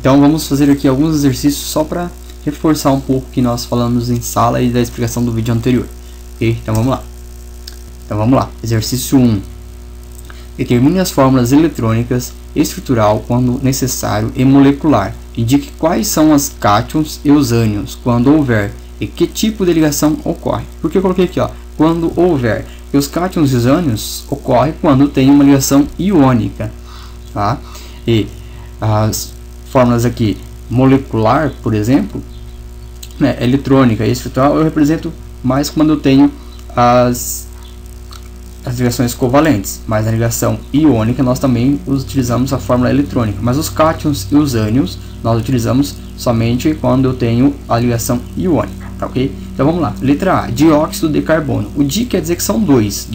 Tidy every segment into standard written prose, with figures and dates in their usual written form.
Então vamos fazer aqui alguns exercícios só para reforçar um pouco o que nós falamos em sala e da explicação do vídeo anterior. Ok? Então vamos lá. Exercício 1. Determine as fórmulas eletrônicas, estrutural quando necessário e molecular. Indique quais são as cátions e os ânions quando houver e que tipo de ligação ocorre. Por que eu coloquei aqui, ó, quando houver? E os cátions e os ânions ocorrem quando tem uma ligação iônica, tá? E as fórmulas aqui molecular, por exemplo, né, eletrônica e estrutural, eu represento mais quando eu tenho as ligações covalentes, mas na ligação iônica nós também utilizamos a fórmula eletrônica, mas os cátions e os ânions nós utilizamos somente quando eu tenho a ligação iônica, tá ok? Então vamos lá, letra A, dióxido de carbono. O di quer dizer que são dois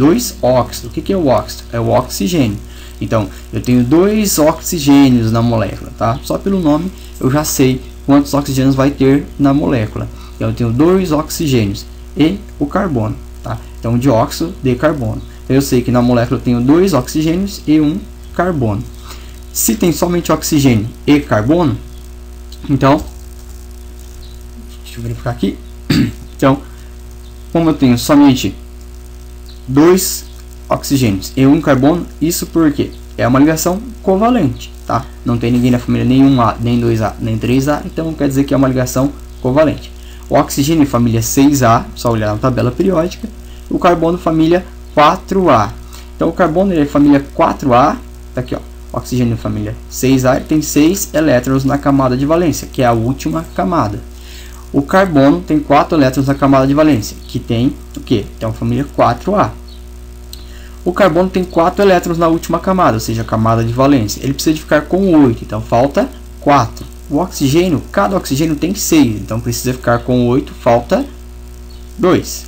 óxidos. O que é o óxido? É o oxigênio. Então eu tenho 2 oxigênios na molécula, tá? Só pelo nome eu já sei quantos oxigênios vai ter na molécula. Então eu tenho 2 oxigênios e o carbono, tá? Então dióxido de carbono. Então eu sei que na molécula eu tenho 2 oxigênios e 1 carbono. Se tem somente oxigênio e carbono, então deixa eu verificar aqui. Então, como eu tenho somente 2 oxigênios e 1 carbono, isso porque é uma ligação covalente, tá? Não tem ninguém na família nem 1A, nem 2A, nem 3A, então quer dizer que é uma ligação covalente. O oxigênio família 6A, só olhar na tabela periódica. O carbono família 4A. Então o carbono é família 4A, tá aqui, ó. Oxigênio família 6A, ele tem 6 elétrons na camada de valência, que é a última camada. O carbono tem 4 elétrons na camada de valência, que tem o que? Então família 4A. O carbono tem 4 elétrons na última camada, ou seja, a camada de valência. Ele precisa de ficar com 8, então falta 4. O oxigênio, cada oxigênio tem 6, então precisa ficar com 8, falta 2.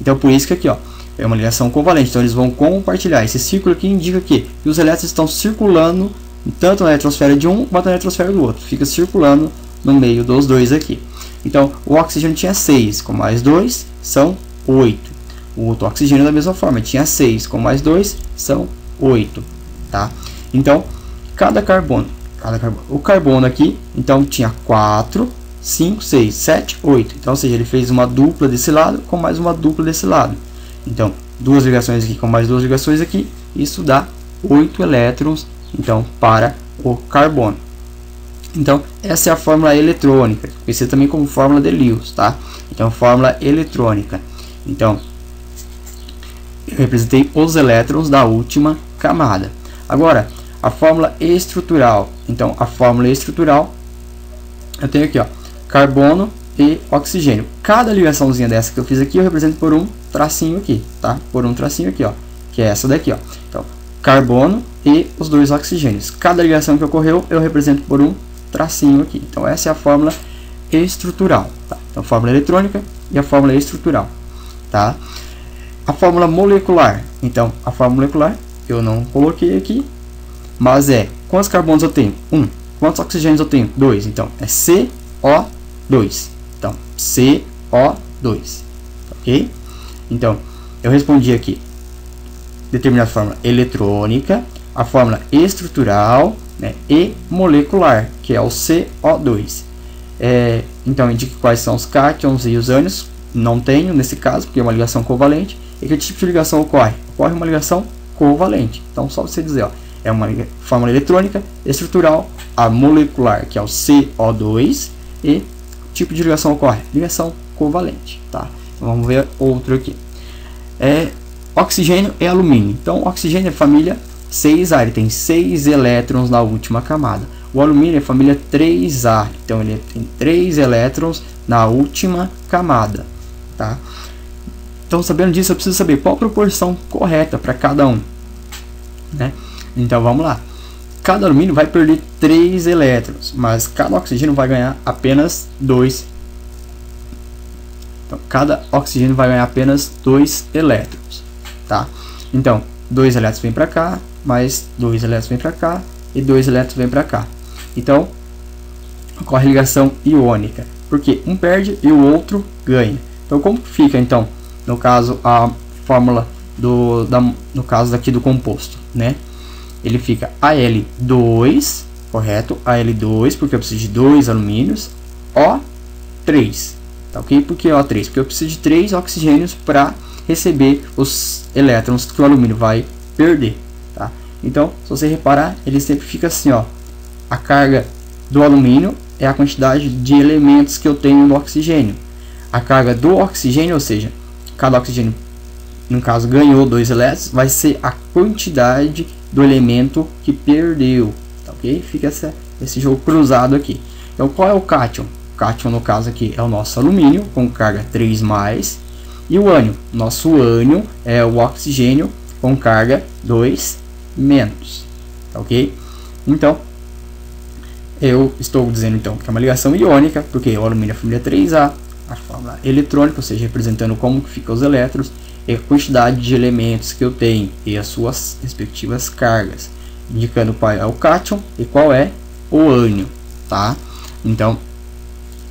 Então por isso que aqui, ó, é uma ligação covalente, então eles vão compartilhar. Esse círculo aqui indica que os elétrons estão circulando tanto na eletrosfera de um quanto na eletrosfera do outro. Fica circulando no meio dos dois aqui. Então o oxigênio tinha 6, com mais 2 são 8. O outro oxigênio da mesma forma, tinha 6, com mais 2 são 8, tá? Então cada carbono, o carbono aqui, então tinha 4, 5, 6, 7, 8. Então, ou seja, ele fez uma dupla desse lado com mais uma dupla desse lado. Então, 2 ligações aqui com mais 2 ligações aqui, isso dá 8 elétrons, então, para o carbono. Então, essa é a fórmula eletrônica, conhecida também como fórmula de Lewis, tá? Então, fórmula eletrônica. Então, eu representei os elétrons da última camada. Agora, a fórmula estrutural. Então, a fórmula estrutural, eu tenho aqui, ó, carbono e oxigênio. Cada ligaçãozinha dessa que eu fiz aqui, eu represento por um tracinho aqui, tá? Por um tracinho aqui, ó, que é essa daqui, ó. Então, carbono e os 2 oxigênios. Cada ligação que ocorreu, eu represento por um tracinho aqui. Então, essa é a fórmula estrutural, tá? Então, a fórmula eletrônica e a fórmula estrutural, tá? A fórmula molecular. Então, a fórmula molecular, eu não coloquei aqui, mas é, quantos carbonos eu tenho? 1. Quantos oxigênios eu tenho? 2. Então, é CO2. Então, CO2. Ok? Então, eu respondi aqui. Determinar a fórmula eletrônica, a fórmula estrutural, né, e molecular, que é o CO2. Então, indique quais são os cátions e os ânions. Não tenho nesse caso, porque é uma ligação covalente. E que tipo de ligação ocorre? Ocorre uma ligação covalente. Então, só você dizer, ó, é uma fórmula eletrônica, estrutural, a molecular, que é o CO2, e tipo de ligação ocorre? Ligação covalente, tá? Então, vamos ver outro aqui. Oxigênio e alumínio. Então, oxigênio é família 6A, ele tem 6 elétrons na última camada. O alumínio é família 3A, então ele tem 3 elétrons na última camada, tá? Então, sabendo disso, eu preciso saber qual a proporção correta para cada um, né? Então, vamos lá. Cada alumínio vai perder 3 elétrons, mas cada oxigênio vai ganhar apenas 2. Então, cada oxigênio vai ganhar apenas 2 elétrons, tá? Então, 2 elétrons vêm para cá, mais 2 elétrons vêm para cá e 2 elétrons vêm para cá. Então, ocorre ligação iônica, porque um perde e o outro ganha. Então, como fica, então, no caso, a fórmula no caso daqui do composto, né? Ele fica Al2 correto? Al2, porque eu preciso de 2 alumínios. O3, tá ok? Por que O3? Porque eu preciso de 3 oxigênios para receber os elétrons que o alumínio vai perder, tá? Então, se você reparar, ele sempre fica assim, ó. A carga do alumínio é a quantidade de elementos que eu tenho no oxigênio. A carga do oxigênio, ou seja, cada oxigênio, no caso, ganhou 2 elétrons, vai ser a quantidade do elemento que perdeu, tá ok? Fica esse jogo cruzado aqui. Então, qual é o cátion? O cátion, no caso aqui, é o nosso alumínio, com carga 3+, e o ânion. Nosso ânion é o oxigênio, com carga 2-, tá ok? Então, eu estou dizendo então que é uma ligação iônica, porque o alumínio é a família 3A, a fórmula eletrônica, ou seja, representando como que ficam os elétrons, e a quantidade de elementos que eu tenho e as suas respectivas cargas, indicando qual é o cátion e qual é o ânion, tá? Então,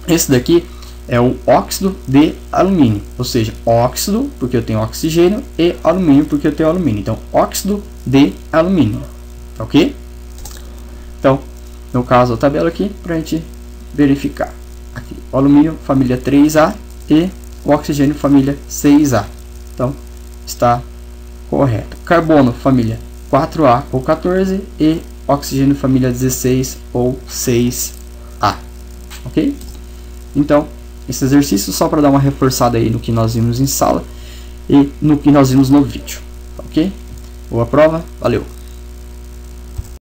esse daqui é o óxido de alumínio, ou seja, óxido porque eu tenho oxigênio e alumínio porque eu tenho alumínio. Então, óxido de alumínio, tá ok? Então, no caso, a tabela aqui para a gente verificar. Aqui, o alumínio família 3A e o oxigênio família 6A. Então, está correto. Carbono família 4A ou 14 e oxigênio família 16 ou 6A. Ok? Então, esse exercício só para dar uma reforçada aí no que nós vimos em sala e no que nós vimos no vídeo. Ok? Boa prova, valeu!